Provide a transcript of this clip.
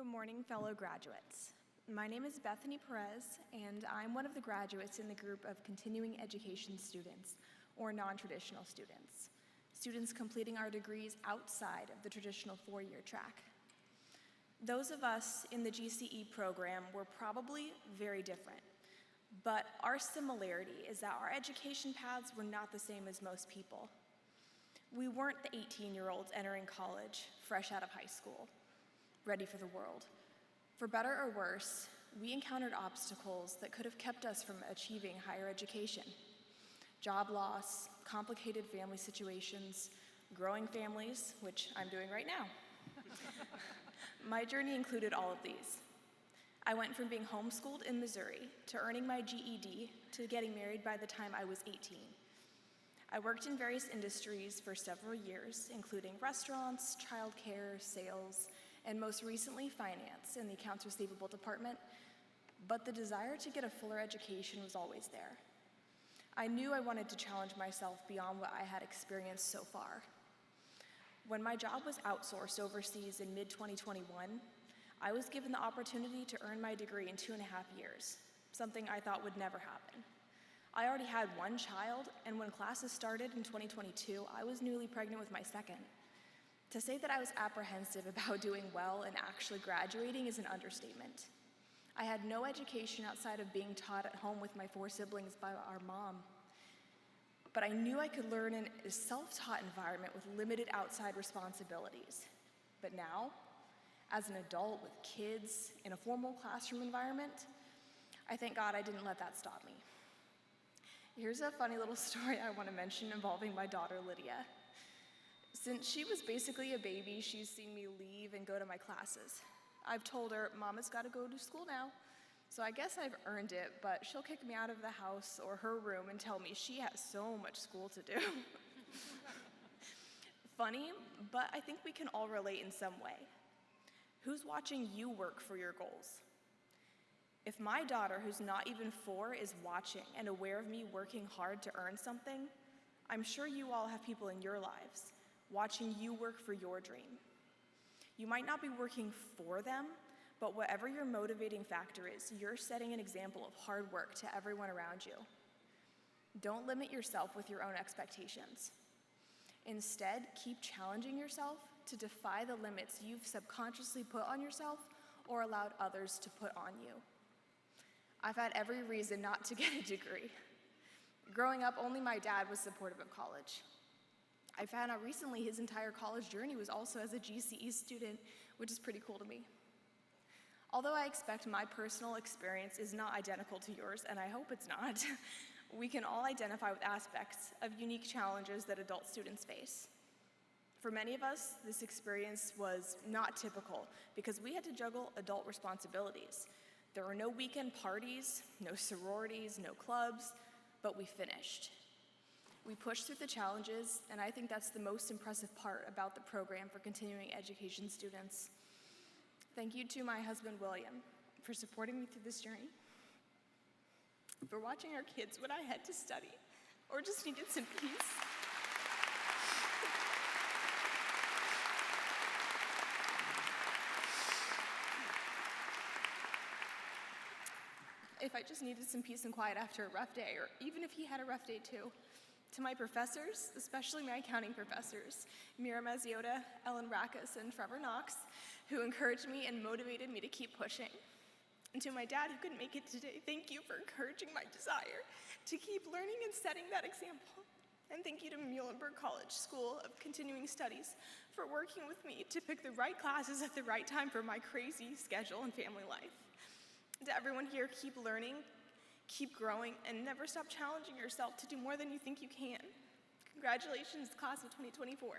Good morning, fellow graduates. My name is Bethany Perez, and I'm one of the graduates in the group of continuing education students, or non-traditional students, students completing our degrees outside of the traditional four-year track. Those of us in the GCE program were probably very different, but our similarity is that our education paths were not the same as most people. We weren't the 18-year-olds entering college, fresh out of high school, ready for the world. For better or worse, we encountered obstacles that could have kept us from achieving higher education. Job loss, complicated family situations, growing families, which I'm doing right now. My journey included all of these. I went from being homeschooled in Missouri to earning my GED to getting married by the time I was 18. I worked in various industries for several years, including restaurants, childcare, sales, and most recently finance in the accounts receivable department, but the desire to get a fuller education was always there. I knew I wanted to challenge myself beyond what I had experienced so far. When my job was outsourced overseas in mid-2021, I was given the opportunity to earn my degree in 2.5 years, something I thought would never happen. I already had one child, and when classes started in 2022, I was newly pregnant with my second. To say that I was apprehensive about doing well and actually graduating is an understatement. I had no education outside of being taught at home with my 4 siblings by our mom. But I knew I could learn in a self-taught environment with limited outside responsibilities. But now, as an adult with kids in a formal classroom environment, I thank God I didn't let that stop me. Here's a funny little story I want to mention involving my daughter, Lydia. Since she was basically a baby, she's seen me leave and go to my classes. I've told her, Mama's got to go to school now, so I guess I've earned it, but she'll kick me out of the house or her room and tell me she has so much school to do. Funny, but I think we can all relate in some way. Who's watching you work for your goals? If my daughter, who's not even 4, is watching and aware of me working hard to earn something, I'm sure you all have people in your lives watching you work for your dream. You might not be working for them, but whatever your motivating factor is, you're setting an example of hard work to everyone around you. Don't limit yourself with your own expectations. Instead, keep challenging yourself to defy the limits you've subconsciously put on yourself or allowed others to put on you. I've had every reason not to get a degree. Growing up, only my dad was supportive of college. I found out recently his entire college journey was also as a GCE student, which is pretty cool to me. Although I expect my personal experience is not identical to yours, and I hope it's not, we can all identify with aspects of unique challenges that adult students face. For many of us, this experience was not typical because we had to juggle adult responsibilities. There were no weekend parties, no sororities, no clubs, but we finished. We pushed through the challenges, and I think that's the most impressive part about the program for continuing education students. Thank you to my husband, William, for supporting me through this journey, for watching our kids when I had to study or just needed some peace. If I just needed some peace and quiet after a rough day, or even if he had a rough day too. To my professors, especially my accounting professors, Mira Mazziota, Ellen Rackus, and Trevor Knox, who encouraged me and motivated me to keep pushing. And to my dad, who couldn't make it today, thank you for encouraging my desire to keep learning and setting that example. And thank you to Muhlenberg College School of Continuing Studies for working with me to pick the right classes at the right time for my crazy schedule and family life. To everyone here, keep learning, keep growing, and never stop challenging yourself to do more than you think you can. Congratulations, class of 2024.